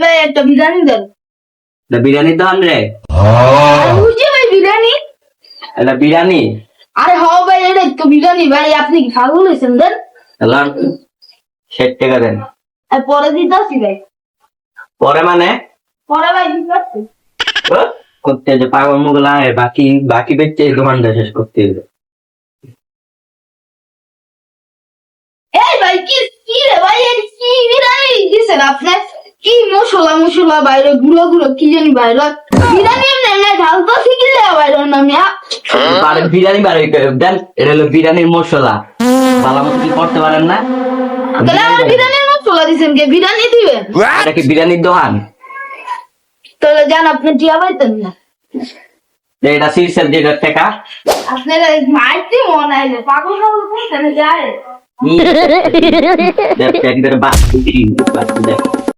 ভাই একটা বিরিয়ানি দেন। বিরিয়ানির দোকান রে? বুঝছি ভাই বিরিয়ানি। এটা বিরিয়ানি? আরে হ ভাই এটা তো বিরিয়ানি ভাই, আপনি কি পাগল হয়েছেন দেন? 60 টাকা দেন। পরে দিতে আসি ভাই। পরে মানে? পরে ভাই দিতে আসি। করতে যে পাগল মুগলা বাকি বেচে দোকানটা শেষ করতে হবে। এই ভাই কি কি রে ভাই, কি বিরিয়ানি দিছেন আপনি? কি মশলা বাইরে গুঁড়ো গুঁড়ো কি জানি বাইরে বিরিয়ানি এমনি ঝাল তো শিখিলে বাইরে না মিয়া। বিরিয়ানি বাড়ি দেন, এটা হলো বিরিয়ানির মশলা। ভালো মতো কি করতে পারেন না? তাহলে আমার বিরিয়ানির মশলা দিছেন কে? বিরিয়ানি দিবেন? এটা কি বিরিয়ানির দোকান? তাহলে যান আপনি টিয়া পাইতেন না। এটা শীর্ষের যেটা টাকা আপনারা মাইতে মনে হয় পাগল পাগল করতেন যায়। একবারে বাকি